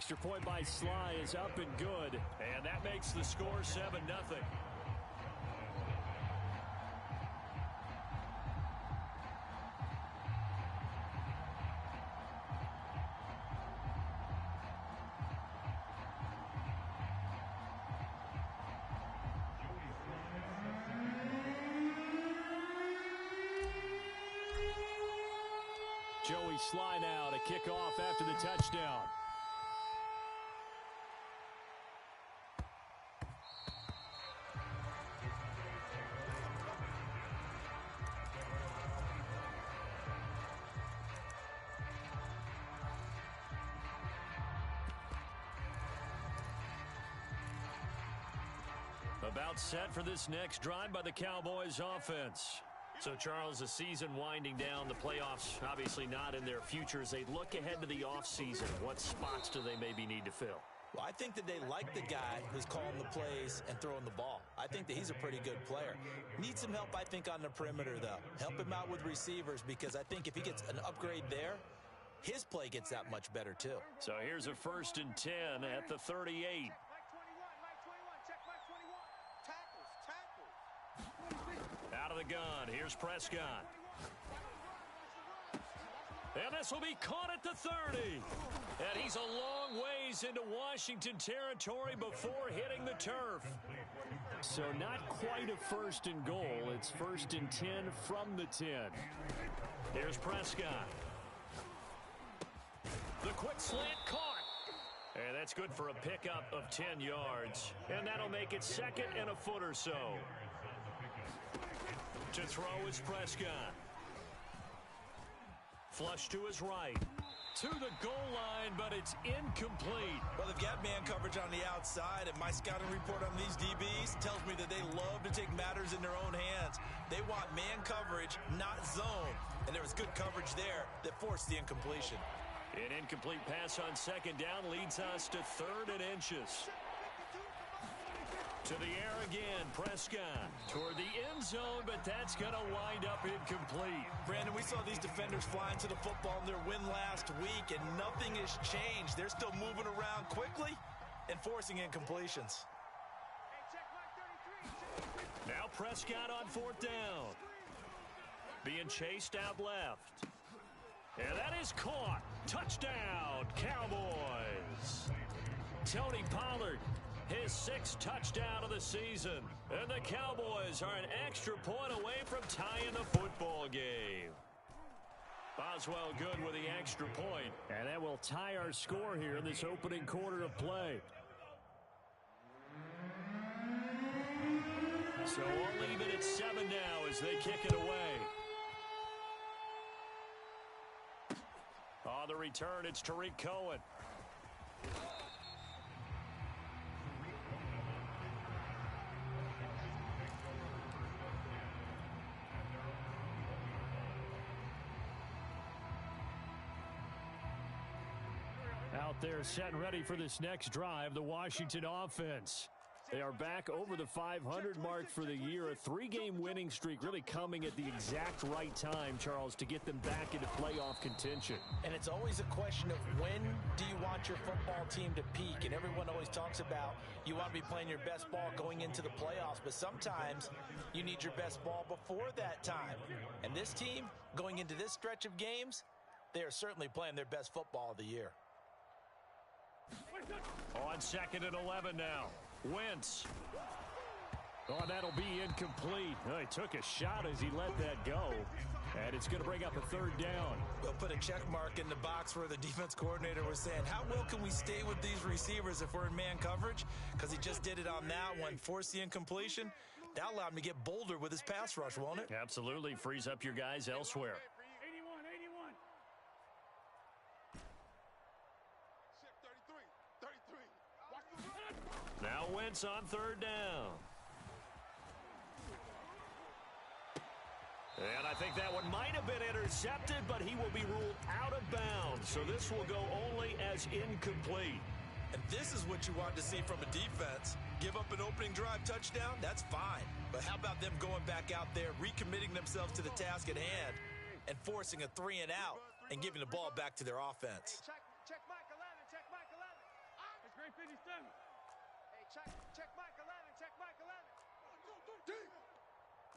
extra point by Sly is up and good. And that makes the score 7-0. Joey Sly now to kick off after the touchdown. About set for this next drive by the Cowboys offense. So, Charles, the season winding down, the playoffs obviously not in their future. As they look ahead to the offseason, what spots do they maybe need to fill? Well, I think that they like the guy who's calling the plays and throwing the ball. I think that he's a pretty good player. Needs some help, I think, on the perimeter, though. Help him out with receivers, because I think if he gets an upgrade there, his play gets that much better, too. So here's a 1st and 10 at the 38. Out of the gun, here's Prescott. And this will be caught at the 30. And he's a long ways into Washington territory before hitting the turf. So not quite a 1st and goal. It's 1st and 10 from the 10. Here's Prescott. The quick slant caught. And that's good for a pickup of 10 yards. And that'll make it 2nd and a foot or so. To throw is Prescott. Flush to his right. To the goal line, but it's incomplete. Well, they've got man coverage on the outside, and my scouting report on these DBs tells me that they love to take matters in their own hands. They want man coverage, not zone. And there was good coverage there that forced the incompletion. An incomplete pass on 2nd down leads us to 3rd and inches. To the air again, Prescott toward the end zone, but that's going to wind up incomplete. Brandon, we saw these defenders flying to the football in their win last week, and nothing has changed. They're still moving around quickly and forcing incompletions. Now Prescott on 4th down. Being chased out left. And that is caught. Touchdown, Cowboys. Tony Pollard, his 6th touchdown of the season. And the Cowboys are an extra point away from tying the football game. Boswell good with the extra point. And that will tie our score here in this opening quarter of play. So all even at 7 now as they kick it away. On the return, it's Tariq Cohen. Out there set and ready for this next drive, the Washington offense. They are back over the 500 mark for the year. A 3-game winning streak really coming at the exact right time, Charles, to get them back into playoff contention. And it's always a question of when do you want your football team to peak? And everyone always talks about you want to be playing your best ball going into the playoffs. But sometimes you need your best ball before that time. And this team, going into this stretch of games, they are certainly playing their best football of the year. On 2nd and 11 now. Wentz. Oh, that'll be incomplete. Oh, he took a shot as he let that go. And it's going to bring up a 3rd down. We'll put a check mark in the box where the defense coordinator was saying, how well can we stay with these receivers if we're in man coverage? Because he just did it on that one. Forced the incompletion. That allowed him to get bolder with his pass rush, won't it? Absolutely. Frees up your guys elsewhere. Now Wentz on 3rd down. And I think that one might have been intercepted, but he will be ruled out of bounds. So this will go only as incomplete. And this is what you want to see from a defense. Give up an opening drive touchdown, that's fine. But how about them going back out there, recommitting themselves to the task at hand, and forcing a 3 and out, and giving the ball back to their offense? Hey, check Mike 11. Check Mike 11.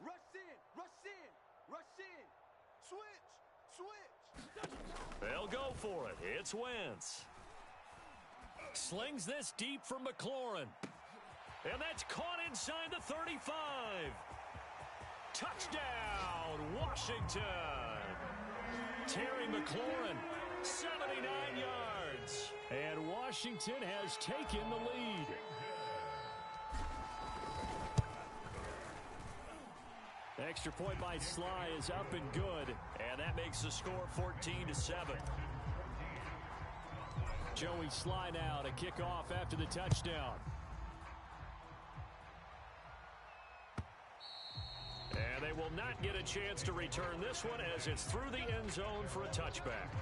Rush in. Rush in. Rush in. Switch. Switch. They'll go for it. It's Wentz. Slings this deep for McLaurin. And that's caught inside the 35. Touchdown, Washington. Terry McLaurin, 79 yards. And Washington has taken the lead. Extra point by Sly is up and good. And that makes the score 14-7. Joey Sly now to kick off after the touchdown. And they will not get a chance to return this one as it's through the end zone for a touchback.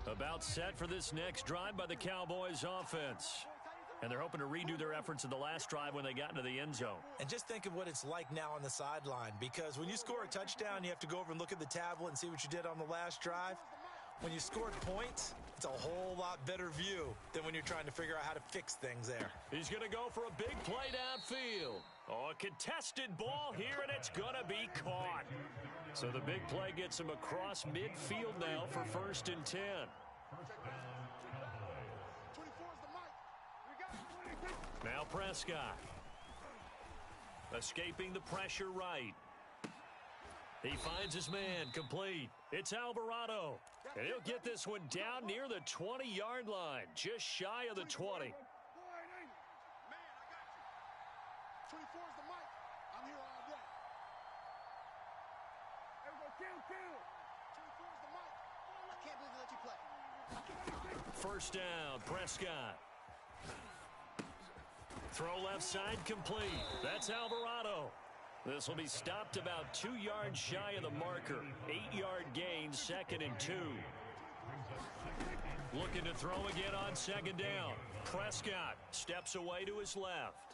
About set for this next drive by the Cowboys offense. And they're hoping to redo their efforts in the last drive when they got into the end zone. And just think of what it's like now on the sideline, because when you score a touchdown, you have to go over and look at the tablet and see what you did on the last drive. When you scored points, it's a whole lot better view than when you're trying to figure out how to fix things there. He's going to go for a big play downfield. Oh, a contested ball here, and it's going to be caught. So the big play gets him across midfield now for 1st and 10. Now Prescott. Escaping the pressure right. He finds his man complete. It's Alvarado. And he'll get this one down near the 20-yard line, just shy of the 20. Man, I got you. 24 is the mic. I'm here all day. There we go, kill. 24 is the mic. I can't believe they let you play. 1st down, Prescott. Throw left side complete. That's Alvarado. This will be stopped about 2 yards shy of the marker. 8-yard gain, 2nd and 2. Looking to throw again on 2nd down. Prescott steps away to his left.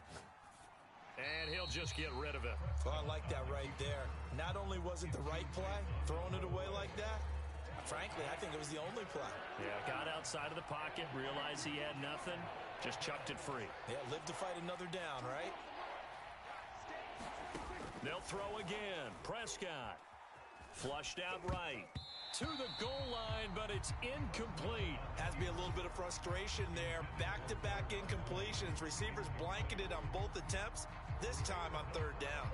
And he'll just get rid of it. Well, I like that right there. Not only was it the right play, throwing it away like that, frankly, I think it was the only play. Yeah, got outside of the pocket, realized he had nothing, just chucked it free. Yeah, live to fight another down, right? They'll throw again. Prescott. Flushed out right. To the goal line, but it's incomplete. Has to be a little bit of frustration there. Back-to-back incompletions. Receivers blanketed on both attempts, this time on 3rd down.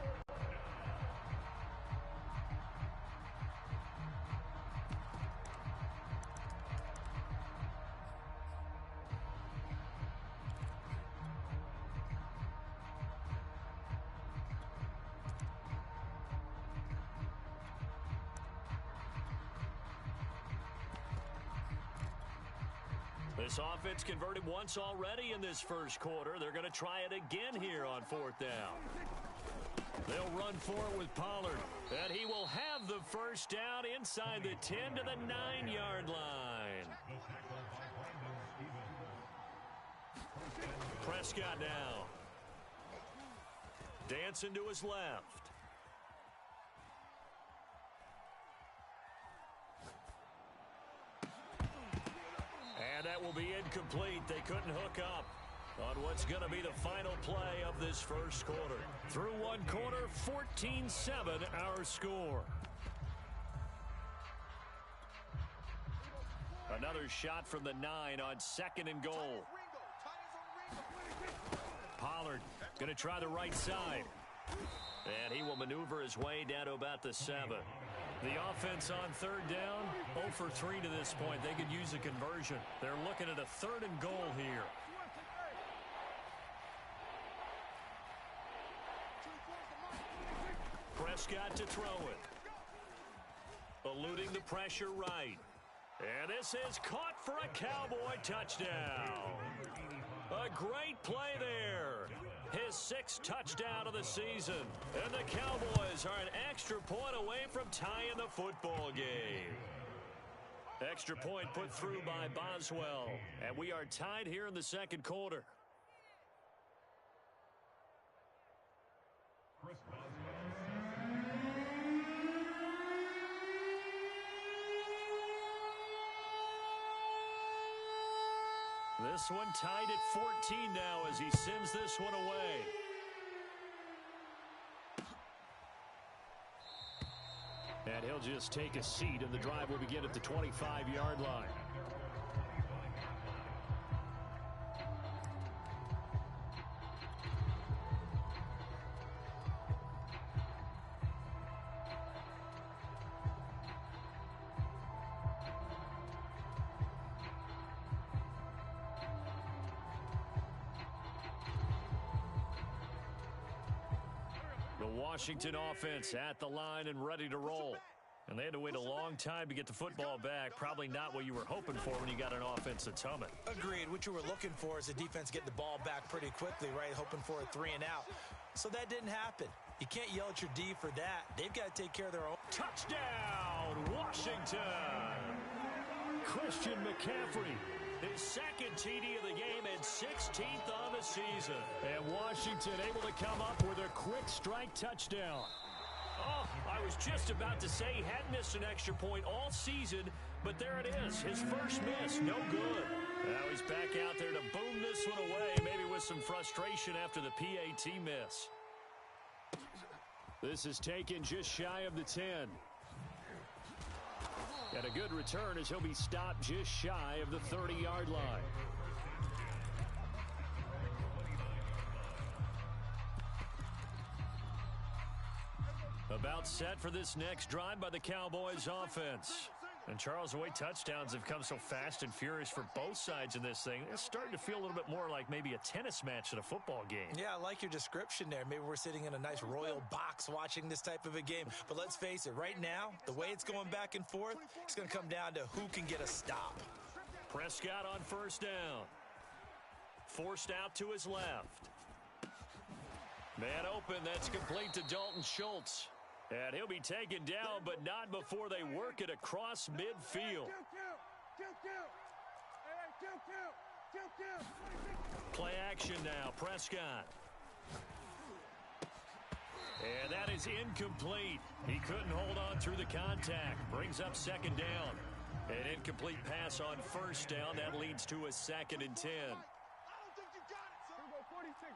This offense converted once already in this 1st quarter. They're going to try it again here on 4th down. They'll run for it with Pollard. And he will have the 1st down inside the 10 to the 9-yard line. Prescott now. Dancing to his left. And that will be incomplete. They couldn't hook up on what's going to be the final play of this 1st quarter. Through 1 quarter, 14-7 our score. Another shot from the 9 on 2nd and goal. Pollard going to try the right side. And he will maneuver his way down to about the 7. The offense on 3rd down, 0 for 3 to this point. They could use a conversion. They're looking at a 3rd and goal here. Prescott to throw it. Eluding the pressure right. And this is caught for a Cowboy touchdown. A great play there. His 6th touchdown of the season. And the Cowboys are an extra point away from tying the football game. Extra point put through by Boswell. And we are tied here in the 2nd quarter. This one tied at 14 now as he sends this one away. And he'll just take a seat, and the drive will begin at the 25-yard line. Washington offense at the line and ready to roll. And they had to wait a long time to get the football back. Probably not what you were hoping for when you got an offense that's humming. Agreed. What you were looking for is the defense getting the ball back pretty quickly, right? Hoping for a 3 and out. So that didn't happen. You can't yell at your D for that. They've got to take care of their own. Touchdown, Washington! Christian McCaffrey. His second TD of the game and 16th on the season. And Washington able to come up with a quick strike touchdown. Oh, I was just about to say he hadn't missed an extra point all season, but there it is. His first miss, no good. Now he's back out there to boom this one away, maybe with some frustration after the PAT miss. This is taken just shy of the 10. And a good return as he'll be stopped just shy of the 30-yard line. About set for this next drive by the Cowboys offense. And Charles, the way touchdowns have come so fast and furious for both sides in this thing, it's starting to feel a little bit more like maybe a tennis match at a football game. Yeah, I like your description there. Maybe we're sitting in a nice royal box watching this type of a game. But let's face it, right now, the way it's going back and forth, it's going to come down to who can get a stop. Prescott on first down. Forced out to his left. Man open, that's complete to Dalton Schultz. And he'll be taken down, but not before they work it across midfield. Play action now, Prescott. And that is incomplete. He couldn't hold on through the contact. Brings up second down. An incomplete pass on first down. That leads to a 2nd and 10. I don't think you got it, son. Here we go, 46.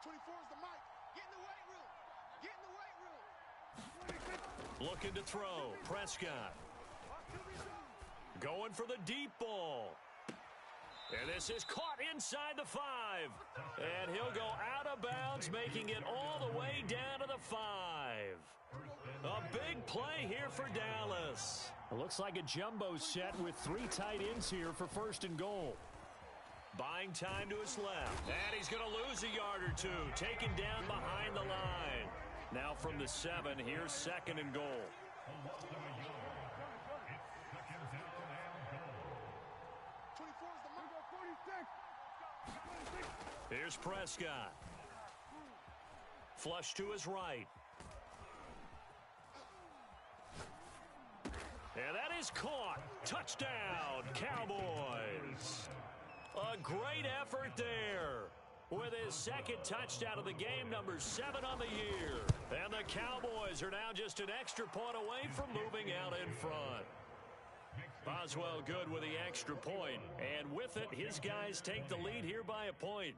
24 is the mic. Get in the weight room. Get in the weight room. Looking to throw. Prescott. Going for the deep ball. And this is caught inside the 5. And he'll go out of bounds, making it all the way down to the 5. A big play here for Dallas. It looks like a jumbo set with 3 tight ends here for 1st and goal. Buying time to his left. And he's going to lose a yard or 2. Taken down behind the line. Now from the 7, here's 2nd and goal. Here's Prescott. Flush to his right. And that is caught. Touchdown, Cowboys. A great effort there. With his 2nd touchdown of the game, number 7 on the year. And the Cowboys are now just an extra point away from moving out in front. Boswell good with the extra point. And with it, his guys take the lead here by a point.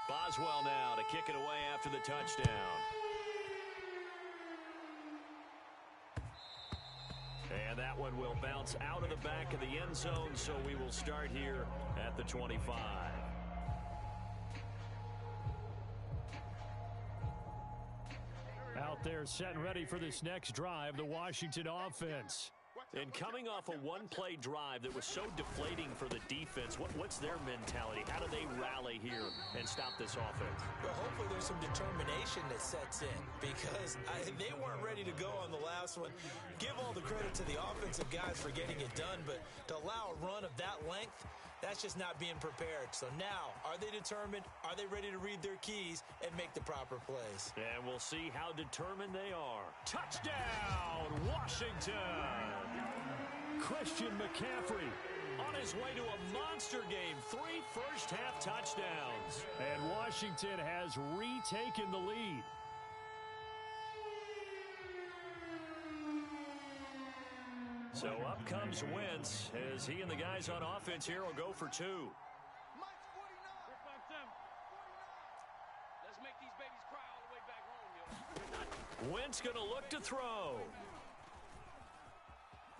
Boswell now to kick it away after the touchdown. And that one will bounce out of the back of the end zone, so we will start here at the 25. Out there set and ready for this next drive, the Washington offense. And coming off a one-play drive that was so deflating for the defense, what's their mentality? How do they rally here and stop this offense? Well, hopefully there's some determination that sets in because they weren't ready to go on the last one. Give all the credit to the offensive guys for getting it done, but to allow a run of that length, that's just not being prepared. So now, are they determined? Are they ready to read their keys and make the proper plays? And we'll see how determined they are. Touchdown, Washington! Christian McCaffrey on his way to a monster game. 3 first-half touchdowns. And Washington has retaken the lead. So up comes Wentz as he and the guys on offense here will go for 2. Mike's 49. Let's make these babies cry all the way back home, yo. Wentz going to look to throw.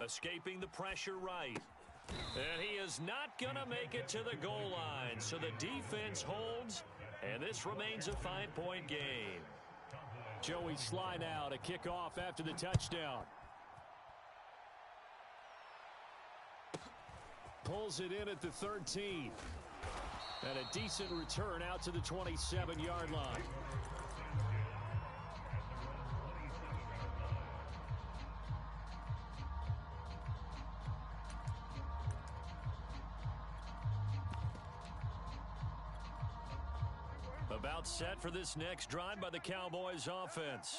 Escaping the pressure right. And he is not going to make it to the goal line. So the defense holds, and this remains a 5-point game. Joey Sly now to kick off after the touchdown. Pulls it in at the 13. And a decent return out to the 27-yard line. About set for this next drive by the Cowboys offense.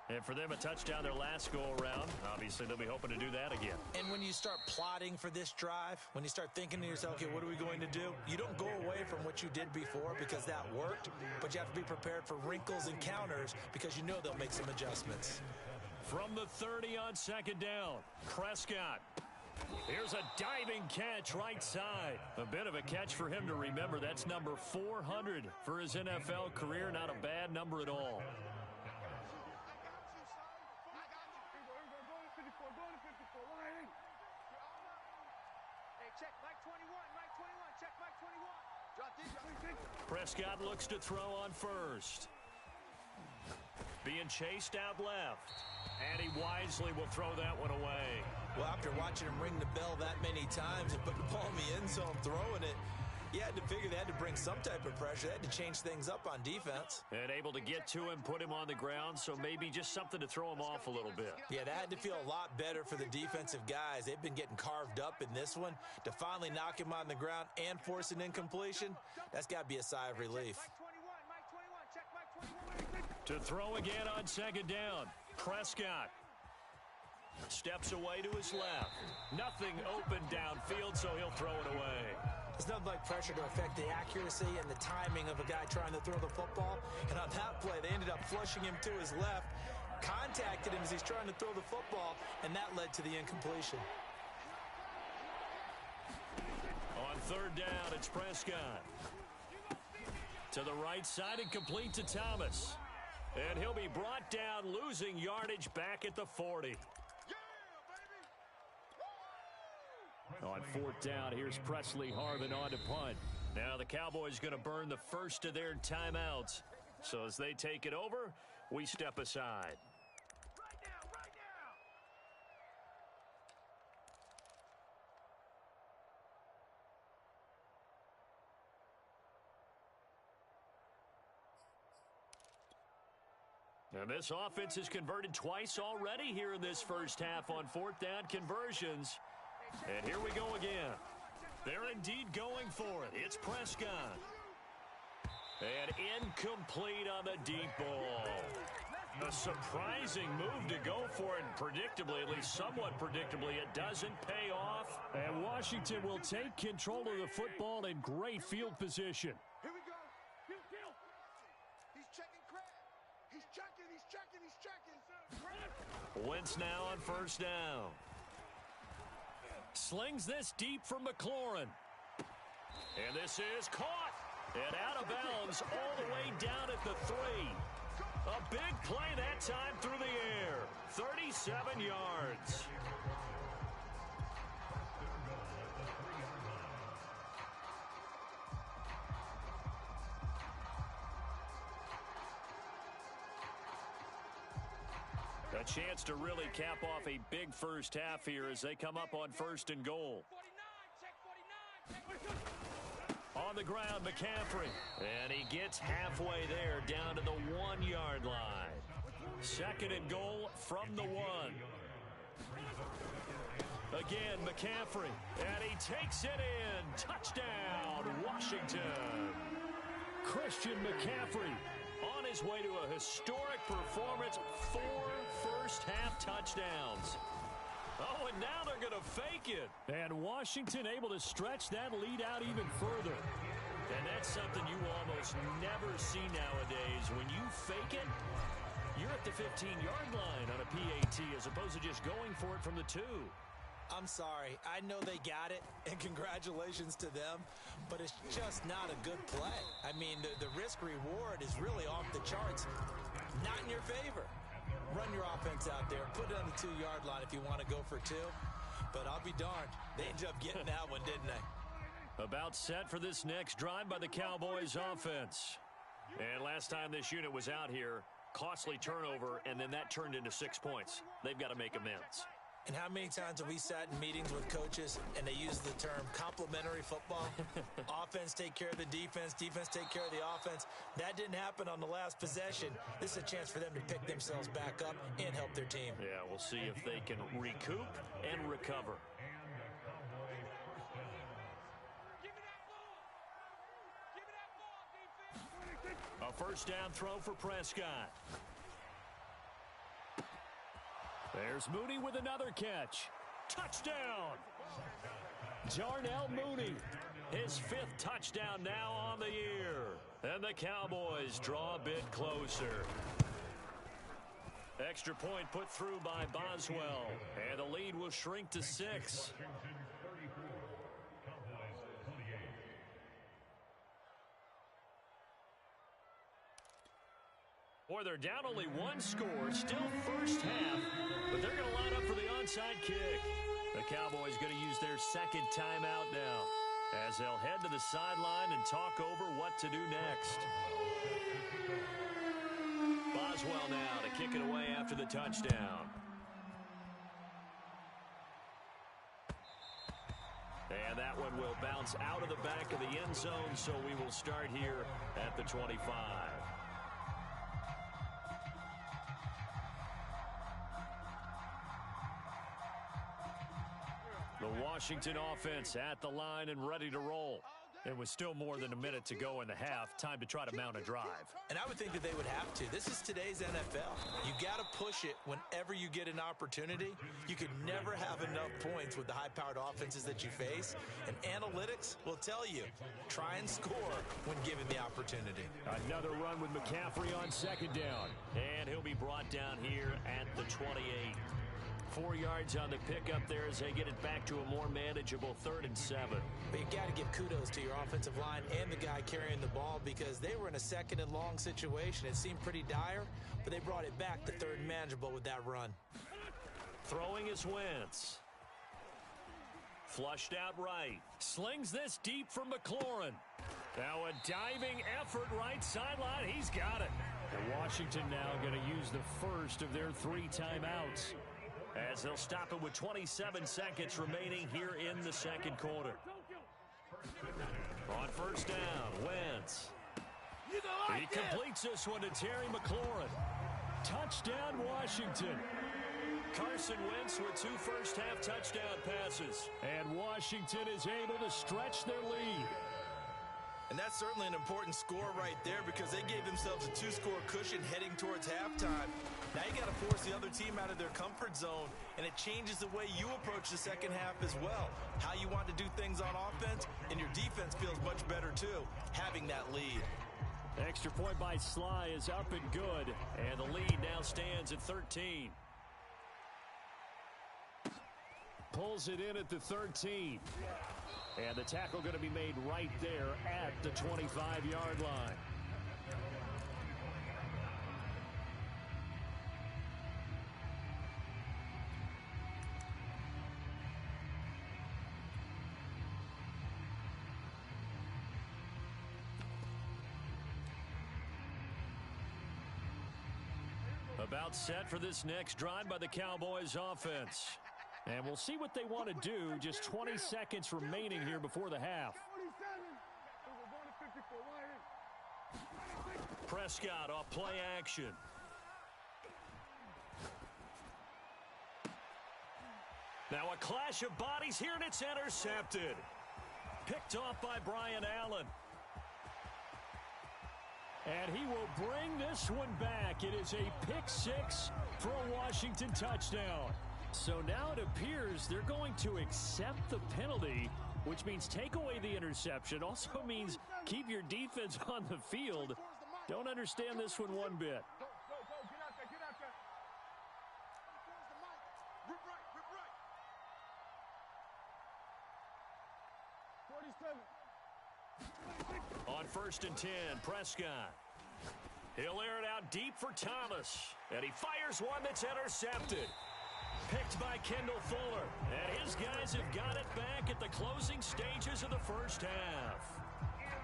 And for them, a touchdown their last go-around. Obviously, they'll be hoping to do that again. And when you start plotting for this drive, when you start thinking to yourself, okay, what are we going to do? You don't go away from what you did before because that worked, but you have to be prepared for wrinkles and counters because you know they'll make some adjustments. From the 30 on second down, Prescott. Here's a diving catch right side. A bit of a catch for him to remember. That's number 400 for his NFL career. Not a bad number at all. Check Mike 21, Mike 21, check Mike 21. Drop deep. Prescott looks to throw on first. Being chased out left. And he wisely will throw that one away. Well, after watching him ring the bell that many times and putting the ball in the end zone, throwing it, you had to figure they had to bring some type of pressure. They had to change things up on defense. And able to get to him, put him on the ground, so maybe just something to throw him off a little bit. Yeah, that had to feel a lot better for the defensive guys. They've been getting carved up in this one. To finally knock him on the ground and force an incompletion, that's got to be a sigh of relief. Mike 21, check Mike 21. To throw again on second down, Prescott. Steps away to his left. Nothing open downfield, so he'll throw it away. There's nothing like pressure to affect the accuracy and the timing of a guy trying to throw the football. And on that play, they ended up flushing him to his left, contacted him as he's trying to throw the football, and that led to the incompletion. On third down, it's Prescott. To the right side and complete to Thomas. And he'll be brought down, losing yardage back at the 40. On fourth down, here's Presley Harvin on to punt. Now the Cowboys going to burn the first of their timeouts. So as they take it over, we step aside. Right now. And this offense has converted twice already here in this first half on fourth down conversions. And here we go again. They're indeed going for it. It's Prescott. And incomplete on the deep ball. A surprising move to go for it. Predictably, at least somewhat predictably, it doesn't pay off. And Washington will take control of the football in great field position. Here we go. He's checking Crab. He's checking. Wentz now on first down. Slings this deep from McLaurin. And this is caught. And out of bounds all the way down at the 3. A big play that time through the air. 37 yards. A chance to really cap off a big first half here as they come up on first and goal. 49, check 49. On the ground, McCaffrey. And he gets halfway there down to the 1-yard line. Second and goal from the 1. Again, McCaffrey. And he takes it in. Touchdown, Washington. Christian McCaffrey on his way to a historic performance. 4 first-half touchdowns. Oh, and now they're going to fake it. And Washington able to stretch that lead out even further. And that's something you almost never see nowadays. When you fake it, you're at the 15-yard line on a PAT as opposed to just going for it from the 2. I'm sorry. I know they got it, and congratulations to them, but it's just not a good play. I mean, the risk-reward is really off the charts. Not in your favor. Run your offense out there. Put it on the 2-yard line if you want to go for 2. But I'll be darned. They ended up getting that one, didn't they? About set for this next drive by the Cowboys offense. And last time this unit was out here, costly turnover, and then that turned into 6 points. They've got to make amends. And how many times have we sat in meetings with coaches and they use the term complementary football? Offense take care of the defense, defense take care of the offense. That didn't happen on the last possession. This is a chance for them to pick themselves back up and help their team. Yeah, we'll see if they can recoup and recover. A first down throw for Prescott. There's Mooney with another catch. Touchdown! Darnell Mooney, his 5th touchdown now on the year. And the Cowboys draw a bit closer. Extra point put through by Boswell. And the lead will shrink to 6. Boy, they're down only 1 score, still first half, but they're going to line up for the onside kick. The Cowboys going to use their 2nd timeout now as they'll head to the sideline and talk over what to do next. Boswell now to kick it away after the touchdown. And that one will bounce out of the back of the end zone, so we will start here at the 25. The Washington offense at the line and ready to roll. It was still more than a minute to go in the half. Time to try to mount a drive. And I would think that they would have to. This is today's NFL. You got to push it whenever you get an opportunity. You could never have enough points with the high-powered offenses that you face. And analytics will tell you, try and score when given the opportunity. Another run with McCaffrey on 2nd down. And he'll be brought down here at the 28. 4 yards on the pickup there as they get it back to a more manageable 3rd and 7. But you got to give kudos to your offensive line and the guy carrying the ball because they were in a 2nd and long situation. It seemed pretty dire, but they brought it back to 3rd and manageable with that run. Throwing is Wentz. Flushed out right. Slings this deep from McLaurin. Now a diving effort right sideline. He's got it. And Washington now going to use the first of their 3 timeouts, as they'll stop it with 27 seconds remaining here in the 2nd quarter. On first down, Wentz. He completes this one to Terry McLaurin. Touchdown, Washington. Carson Wentz with 2 first-half touchdown passes. And Washington is able to stretch their lead. And that's certainly an important score right there because they gave themselves a 2-score cushion heading towards halftime. Now you got to force the other team out of their comfort zone, and it changes the way you approach the 2nd half as well. How you want to do things on offense, and your defense feels much better too, having that lead. Extra point by Sly is up and good, and the lead now stands at 13. Pulls it in at the 13. And the tackle going to be made right there at the 25-yard line. About set for this next drive by the Cowboys offense. And we'll see what they want to do. Just 20 seconds remaining here before the half. Prescott off play action. Now a clash of bodies here, and it's intercepted. Picked off by Brian Allen. And he will bring this one back. It is a pick 6 for a Washington touchdown. So now it appears they're going to accept the penalty, which means take away the interception. Also means keep your defense on the field. Don't understand this one one bit. Go, get out there, get out there. Rip right. 47. On 1st and 10, Prescott. He'll air it out deep for Thomas. And he fires one that's intercepted. Picked by Kendall Fuller. And his guys have got it back at the closing stages of the first half.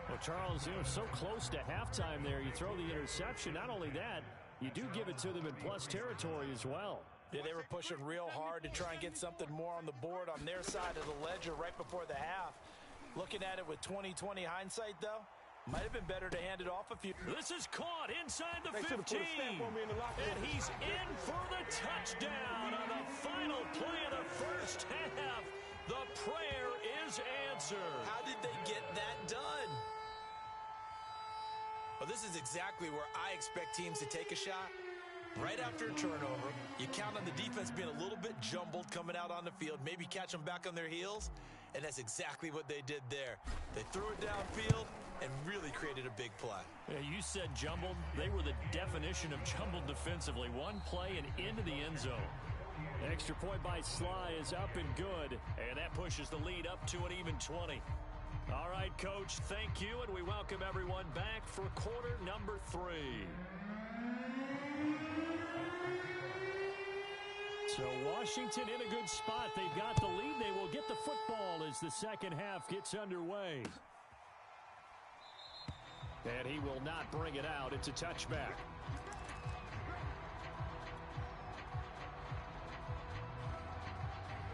Well, Charles, so close to halftime there. You throw the interception. Not only that, you do give it to them in plus territory as well. Yeah, they were pushing real hard to try and get something more on the board on their side of the ledger right before the half. Looking at it with 20/20 hindsight, though, might have been better to hand it off a few. This is caught inside the 15. And he's in for the touchdown on the final play of the first half. The prayer is answered. How did they get that done? Well, this is exactly where I expect teams to take a shot. Right after a turnover, you count on the defense being a little bit jumbled coming out on the field, maybe catch them back on their heels, and that's exactly what they did there. They threw it downfield and really created a big play. Yeah, you said jumbled. They were the definition of jumbled defensively. One play and into the end zone. Extra point by Sly is up and good, and that pushes the lead up to an even 20. All right, Coach, thank you, and we welcome everyone back for quarter number 3. So Washington in a good spot. They've got the lead. They will get the football as the second half gets underway. And he will not bring it out. It's a touchback.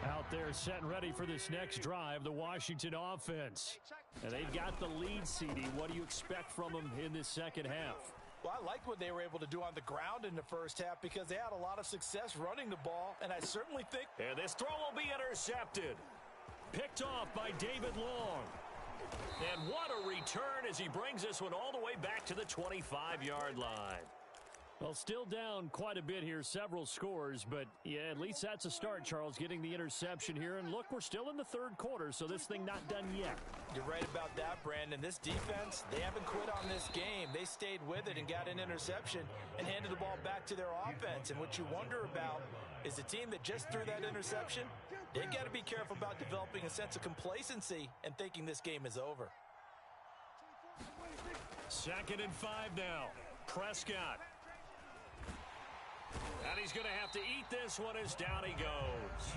Out there set and ready for this next drive, the Washington offense. And they've got the lead, CD. What do you expect from them in this second half? Well, I like what they were able to do on the ground in the first half because they had a lot of success running the ball, and I certainly think... And this throw will be intercepted. Picked off by David Long. And what a return as he brings this one all the way back to the 25-yard line. Well, still down quite a bit here, several scores, but yeah, at least that's a start, Charles, getting the interception here. And look, we're still in the third quarter, so this thing not done yet. You're right about that, Brandon. This defense, they haven't quit on this game. They stayed with it and got an interception and handed the ball back to their offense. And what you wonder about is the team that just threw that interception, they've got to be careful about developing a sense of complacency and thinking this game is over. 2nd and 5 now. Prescott. And he's going to have to eat this one as down he goes.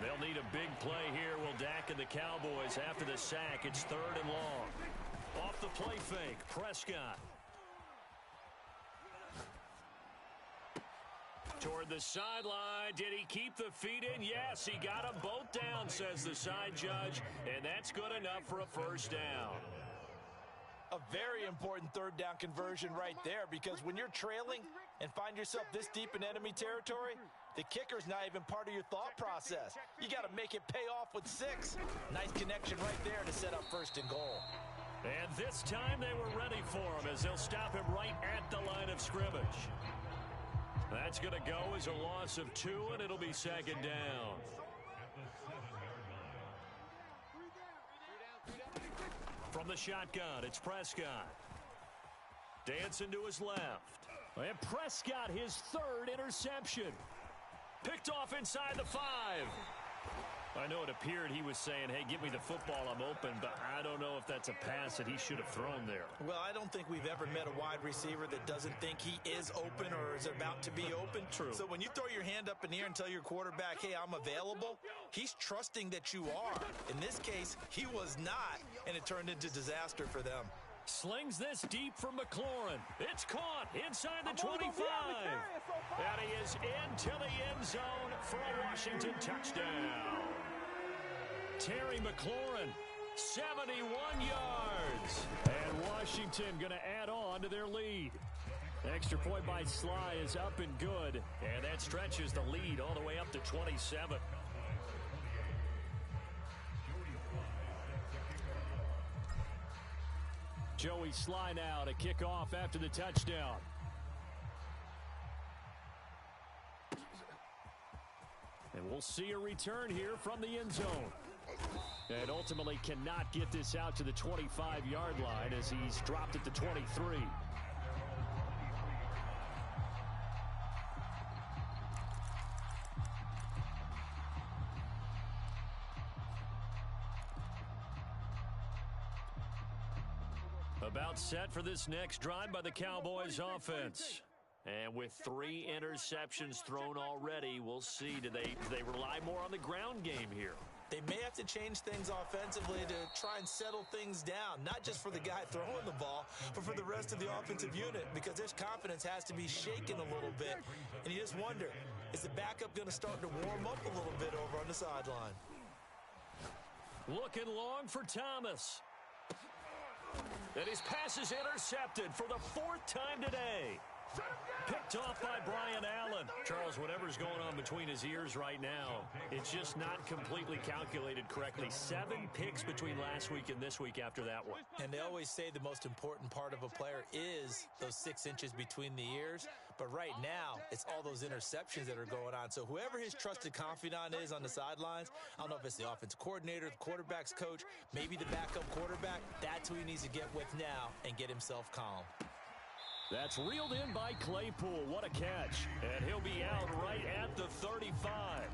They'll need a big play here, will Dak and the Cowboys after the sack. It's 3rd and long. Off the play fake, Prescott. Toward the sideline. Did he keep the feet in? Yes, he got them both down, says the side judge. And that's good enough for a first down. A very important 3rd down conversion right there, because when you're trailing and find yourself this deep in enemy territory, the kicker's not even part of your thought process. You got to make it pay off with 6. Nice connection right there to set up 1st and goal. And this time they were ready for him as they'll stop him right at the line of scrimmage. That's going to go as a loss of 2, and it'll be 2nd down. From the shotgun, it's Prescott. Dancing to his left. And Prescott, his 3rd interception. Picked off inside the 5. I know it appeared he was saying, hey, give me the football, I'm open, but I don't know if that's a pass that he should have thrown there. Well, I don't think we've ever met a wide receiver that doesn't think he is open or is about to be open. True. So when you throw your hand up in the air and tell your quarterback, hey, I'm available, he's trusting that you are. In this case, he was not, and it turned into disaster for them. Slings this deep from McLaurin. It's caught inside the 25. And he is into the end zone for a Washington touchdown. Terry McLaurin, 71 yards. And Washington going to add on to their lead. Extra point by Sly is up and good. And that stretches the lead all the way up to 27. Joey Sly now to kick off after the touchdown. And we'll see a return here from the end zone. And ultimately cannot get this out to the 25-yard line as he's dropped at the 23. About set for this next drive by the Cowboys offense. And with 3 interceptions thrown already, we'll see. Do they rely more on the ground game here? They may have to change things offensively to try and settle things down, not just for the guy throwing the ball, but for the rest of the offensive unit, because their confidence has to be shaken a little bit. And you just wonder, is the backup going to start to warm up a little bit over on the sideline? Looking long for Thomas. And his pass is intercepted for the 4th time today. Picked off by Brian Allen. Charles, whatever's going on between his ears right now, it's just not completely calculated correctly. 7 picks between last week and this week after that one. And they always say the most important part of a player is those 6 inches between the ears. But right now, it's all those interceptions that are going on. So whoever his trusted confidant is on the sidelines, I don't know if it's the offensive coordinator, the quarterback's coach, maybe the backup quarterback, that's who he needs to get with now and get himself calm. That's reeled in by Claypool. What a catch. And he'll be out right at the 35.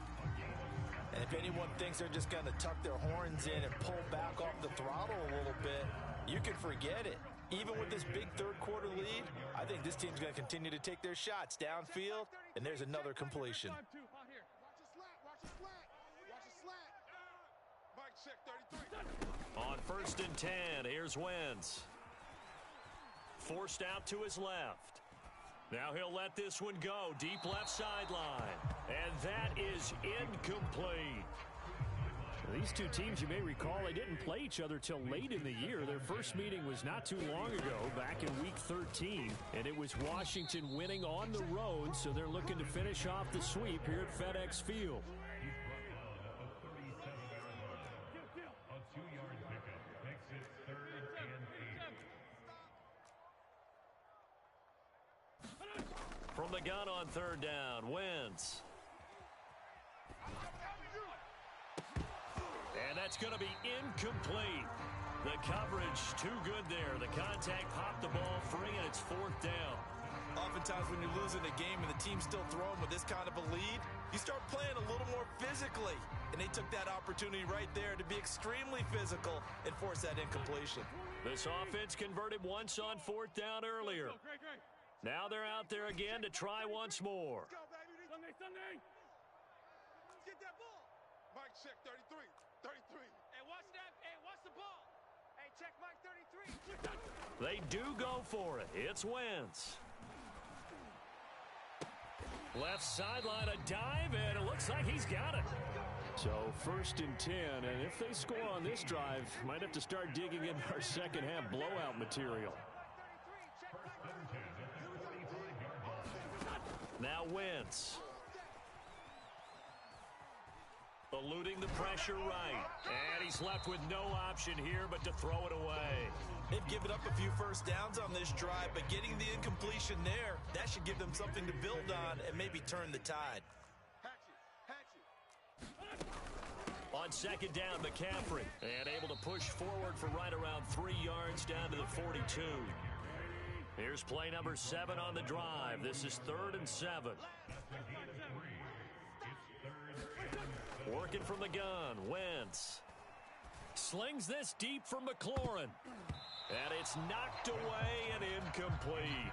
And if anyone thinks they're just going to tuck their horns in and pull back off the throttle a little bit, you can forget it. Even with this big third-quarter lead, I think this team's going to continue to take their shots downfield, and there's another completion. Watch the slat. Watch the slat. Watch the slat. Mike, check 33. On 1st and 10, here's Wentz. Forced out to his left. Now he'll let this one go. Deep left sideline. And that is incomplete. These two teams, you may recall, they didn't play each other till late in the year. Their first meeting was not too long ago, back in Week 13. And it was Washington winning on the road, so they're looking to finish off the sweep here at FedEx Field. From the gun on 3rd down, Wentz. And that's going to be incomplete. The coverage too good there. The contact popped the ball free, and it's 4th down. Oftentimes when you're losing a game and the team's still throwing with this kind of a lead, you start playing a little more physically. And they took that opportunity right there to be extremely physical and force that incompletion. This offense converted once on 4th down earlier. Now they're out there again to try once more. Let's go, baby. Sunday. Get that ball. Mike, check 33. 33. Hey, watch that. Hey, watch the ball. Hey, check Mike 33. They do go for it. It's Wentz. Left sideline, a dive, and it looks like he's got it. So 1st and 10, and if they score on this drive, might have to start digging in our second half blowout material. Now Wentz. Eluding the pressure right. And he's left with no option here but to throw it away. They've given up a few first downs on this drive, but getting the incompletion there, that should give them something to build on and maybe turn the tide. On 2nd down, McCaffrey. And able to push forward for right around 3 yards down to the 42. Here's play number 7 on the drive. This is 3rd and 7. Working from the gun, Wentz. Slings this deep from McLaurin. And it's knocked away and incomplete.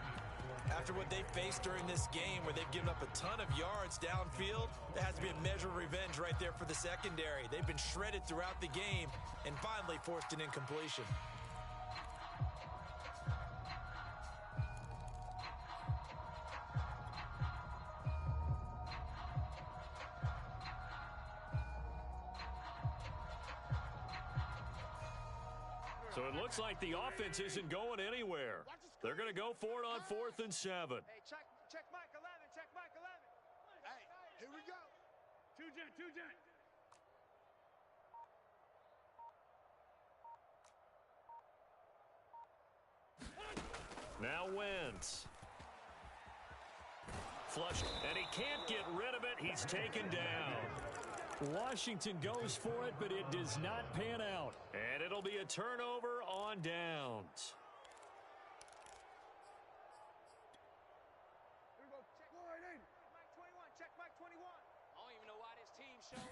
After what they faced during this game where they've given up a ton of yards downfield, there has to be a measure of revenge right there for the secondary. They've been shredded throughout the game and finally forced an incompletion. So it looks like the offense isn't going anywhere. They're going to go for it on 4th and 7. Hey, check Mike 11. Check Mike 11. Hey, here we go. Two jet. Now Wentz. flushed, and he can't get rid of it. He's taken down. Washington goes for it, but it does not pan out. And it'll be a turnover on downs. Mike 21, check Mike 21. I don't even know why this team showed.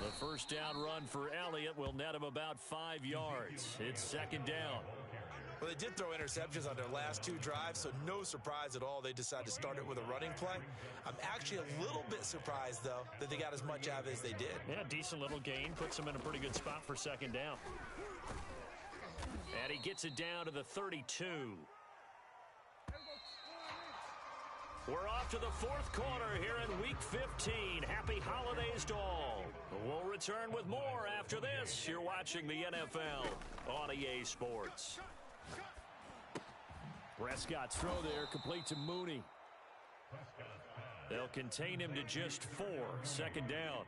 The first down run for Elliott will net him about 5 yards. It's second down. Well, they did throw interceptions on their last 2 drives, so no surprise at all they decided to start it with a running play. I'm actually a little bit surprised, though, that they got as much out of it as they did. Yeah, decent little gain. Puts him in a pretty good spot for second down. And he gets it down to the 32. We're off to the fourth quarter here in Week 15. Happy holidays to all. We'll return with more after this. You're watching the NFL on EA Sports. Prescott's throw there, complete to Mooney. They'll contain him to just 4. Second down.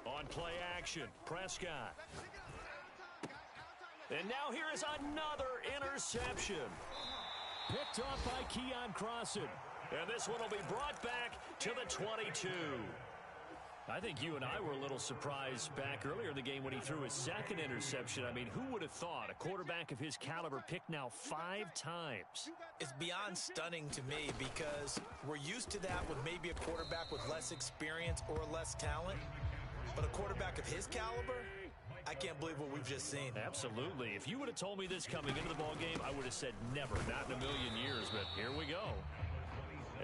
On play action, Prescott. And now here is another interception. Picked off by Keon Crossan. And this one will be brought back to the 22. I think you and I were a little surprised back earlier in the game when he threw his second interception. I mean, who would have thought a quarterback of his caliber picked now 5 times? It's beyond stunning to me because we're used to that with maybe a quarterback with less experience or less talent. But a quarterback of his caliber, I can't believe what we've just seen. Absolutely. If you would have told me this coming into the ball game, I would have said never, not in a million years. But here we go.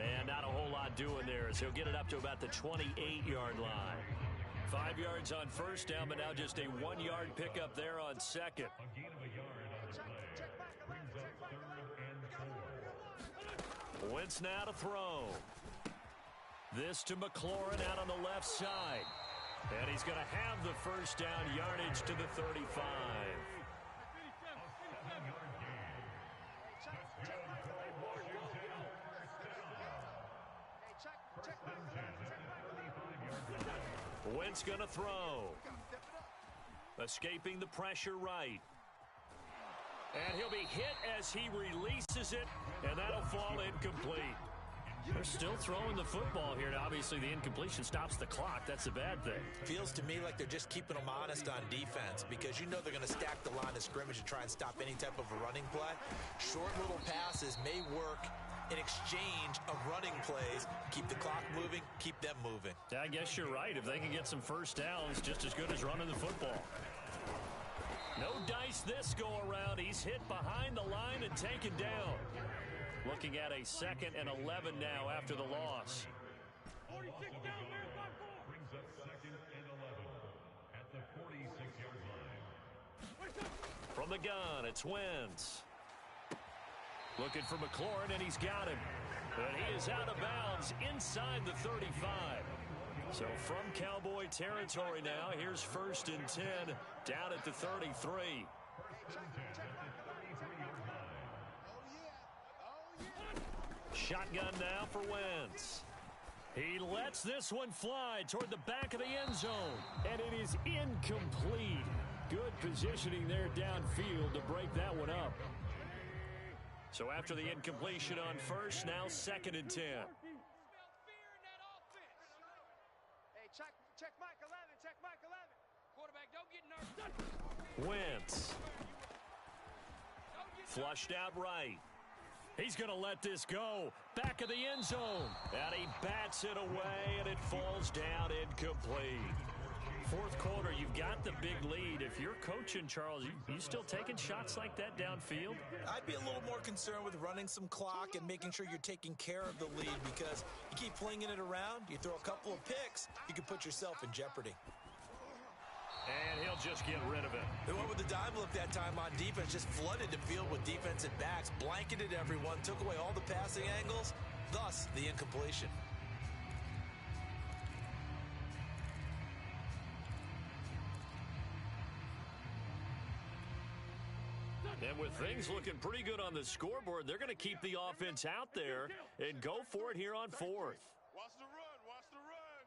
And not a whole lot doing there as he'll get it up to about the 28-yard line. 5 yards on first down, but now just a 1-yard pickup there on second. Wentz now to throw. This to McLaurin out on the left side. And he's going to have the first down, yardage to the 35. Wentz going to throw. Escaping the pressure right. And he'll be hit as he releases it, and that'll fall incomplete. They're still throwing the football here. Now, obviously, the incompletion stops the clock. That's a bad thing. Feels to me like they're just keeping them honest on defense because you know they're going to stack the line of scrimmage and try and stop any type of a running play. Short little passes may work in exchange of running plays. Keep the clock moving, keep them moving. I guess you're right. If they can get some first downs, just as good as running the football. No dice this go around. He's hit behind the line and taken down. Looking at a 2nd and 11 now after the loss. 46 down, marathon ball. Brings up 2nd and 11 at the 46-yard line. From the gun, it's Wentz. Looking for McLaurin, and he's got him. But he is out of bounds inside the 35. So from Cowboy territory now, here's 1st and 10 down at the 33. Shotgun now for Wentz. He lets this one fly toward the back of the end zone. And it is incomplete. Good positioning there downfield to break that one up. So after the incompletion on first, now 2nd and 10. Smell fear in that offense. Hey, check Mike 11, check Mike 11. Quarterback, don't get nervous. Wentz. Flushed out right. He's going to let this go. Back of the end zone. And he bats it away, and it falls down incomplete. Fourth quarter, you've got the big lead. If you're coaching, Charles, you still taking shots like that downfield? I'd be a little more concerned with running some clock and making sure you're taking care of the lead because you keep flinging it around, you throw a couple of picks, you can put yourself in jeopardy. And he'll just get rid of it. They went with the dime look that time on defense, just flooded the field with defensive backs, blanketed everyone, took away all the passing angles, thus the incompletion. And with things looking pretty good on the scoreboard, they're going to keep the offense out there and go for it here on 4th. Watch the run, watch the run.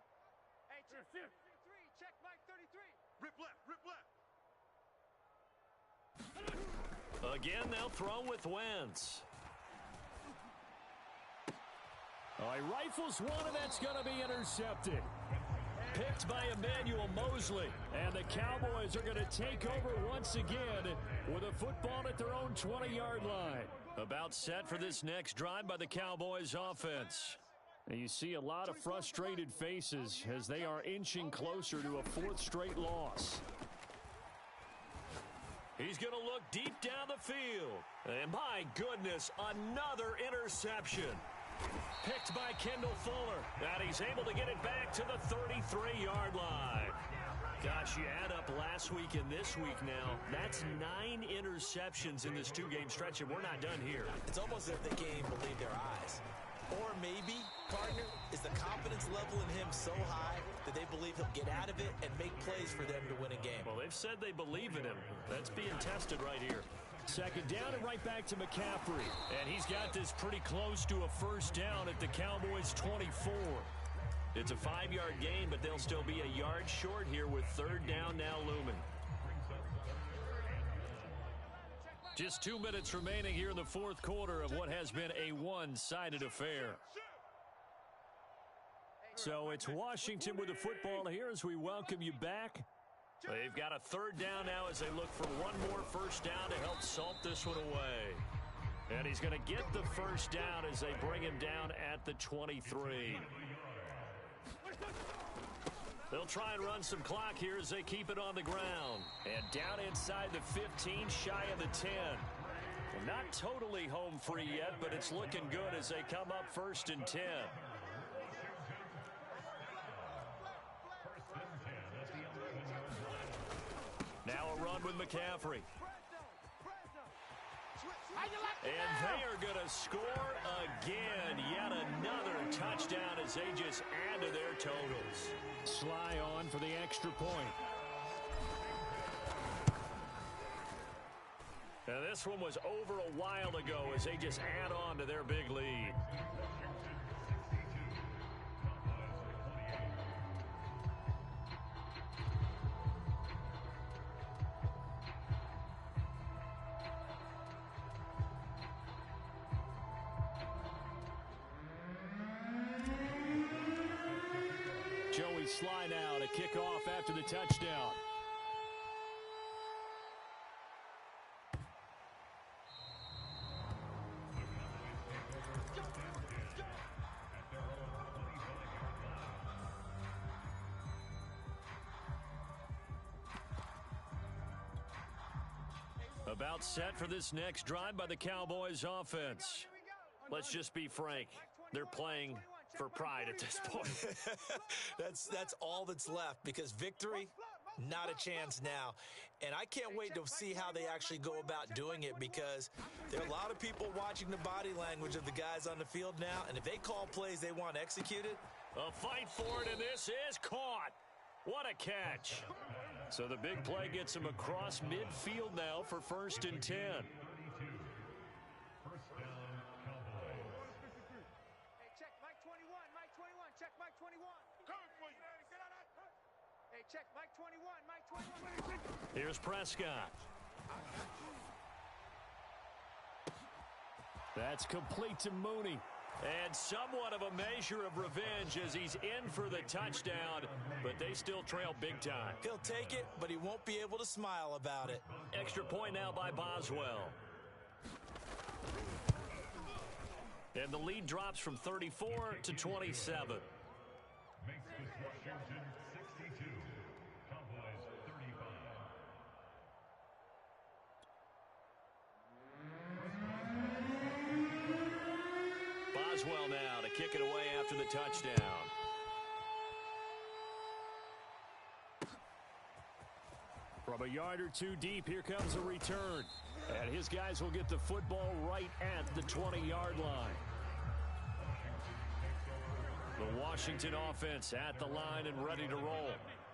Hey, check 33, check Mike 33. Rip left, rip left. Again, they'll throw with Wentz. Oh, he rifles one, and that's going to be intercepted. Picked by Emmanuel Mosley. And the Cowboys are going to take over once again with a football at their own 20-yard line. About set for this next drive by the Cowboys offense. And you see a lot of frustrated faces as they are inching closer to a fourth straight loss. He's going to look deep down the field. And my goodness, another interception. Picked by Kendall Fuller. And he's able to get it back to the 33-yard line. Gosh, you add up last week and this week now. That's 9 interceptions in this two-game stretch, and we're not done here. It's almost as if they can't even believe their eyes. Or maybe, partner, is the confidence level in him so high that they believe he'll get out of it and make plays for them to win a game. Well, they've said they believe in him. That's being tested right here. Second down and right back to McCaffrey. And he's got this pretty close to a first down at the Cowboys' 24. It's a 5-yard gain, but they'll still be a yard short here with third down now looming. Just 2 minutes remaining here in the fourth quarter of what has been a one-sided affair. So it's Washington with the football here as we welcome you back. They've got a third down now as they look for one more first down to help salt this one away. And he's going to get the first down as they bring him down at the 23. They'll try and run some clock here as they keep it on the ground. And down inside the 15, shy of the 10. Well, not totally home free yet, but it's looking good as they come up first and 10. Now a run with McCaffrey. And they are going to score again. Yet another touchdown as they just add to their totals. Sly on for the extra point. Now this one was over a while ago as they just add on to their big lead. Joey Sly now to kick off after the touchdown. About set for this next drive by the Cowboys offense. Let's just be frank. They're playing for pride at this point. That's all that's left because victory, not a chance now. And I can't wait to see how they actually go about doing it because there are a lot of people watching the body language of the guys on the field now. And if they call plays they want executed. A fight for it, and this is caught. What a catch. So the big play gets him across midfield now for first and 10. Check, Mike 21, Mike 21. Here's Prescott. That's complete to Mooney. And somewhat of a measure of revenge as he's in for the touchdown, but they still trail big time. He'll take it, but he won't be able to smile about it. Extra point now by Boswell. And the lead drops from 34 to 27. Makes this Washington 62. Cowboys 35. Boswell now to kick it away after the touchdown. From a yard or two deep, here comes a return. And his guys will get the football right at the 20-yard line. The Washington offense at the line and ready to roll.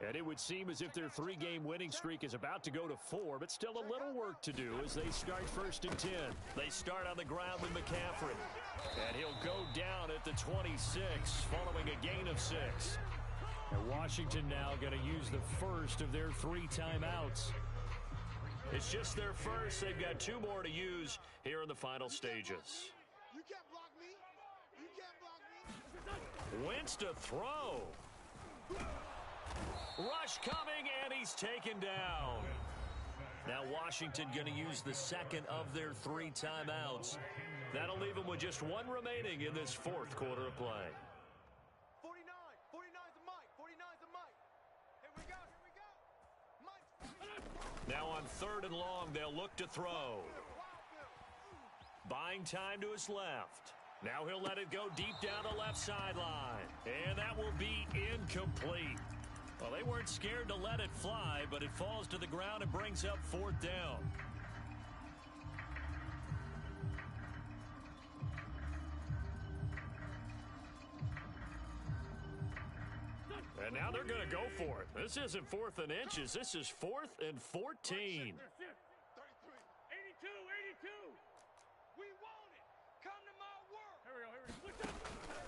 And it would seem as if their three-game winning streak is about to go to 4, but still a little work to do as they start first and 10. They start on the ground with McCaffrey. And he'll go down at the 26 following a gain of 6. And Washington now going to use the first of their 3 timeouts. It's just their first. They've got 2 more to use here in the final stages. You can't block me. You can't block me. Wentz to throw. Rush coming, and he's taken down. Now Washington going to use the second of their 3 timeouts. That'll leave them with just 1 remaining in this 4th quarter of play. 49. 49's a Mike. 49's a Mike. Here we go. Here we go. Mike. Now on 3rd and long, they'll look to throw. Buying time to his left. Now he'll let it go deep down the left sideline. And that will be incomplete. Well, they weren't scared to let it fly, but it falls to the ground and brings up 4th down. And now they're going to go for it. This isn't 4th and inches. This is 4th and 14. 82, 82. We want it. Come to my work. Here we go.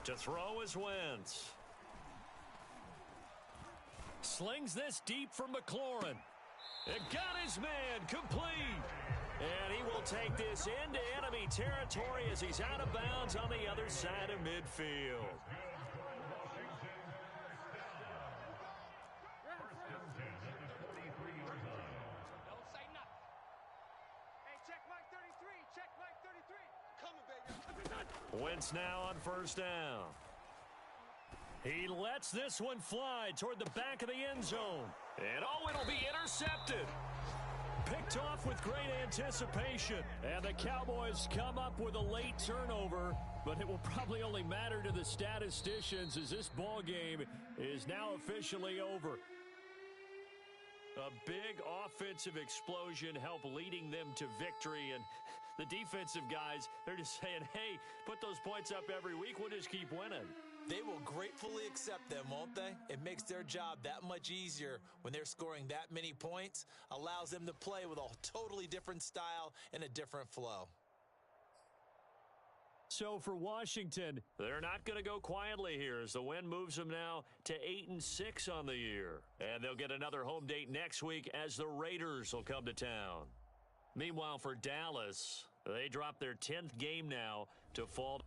To throw is Wentz. Slings this deep from McLaurin. It got his man complete. And he will take this into enemy territory as he's out of bounds on the other side of midfield. Don't say nothing. Hey, check Mike 33. Check Mike 33. Coming, baby. Wentz now on 1st down. He lets this one fly toward the back of the end zone. And oh, it'll be intercepted. Picked off with great anticipation. And the Cowboys come up with a late turnover, but it will probably only matter to the statisticians as this ball game is now officially over. A big offensive explosion helped leading them to victory, and the defensive guys, they're just saying, hey, put those points up every week, we'll just keep winning. They will gratefully accept them, won't they? It makes their job that much easier when they're scoring that many points, allows them to play with a totally different style and a different flow. So for Washington, they're not going to go quietly here as the win moves them now to 8-6 on the year. And they'll get another home date next week as the Raiders will come to town. Meanwhile, for Dallas, they drop their 10th game now to fall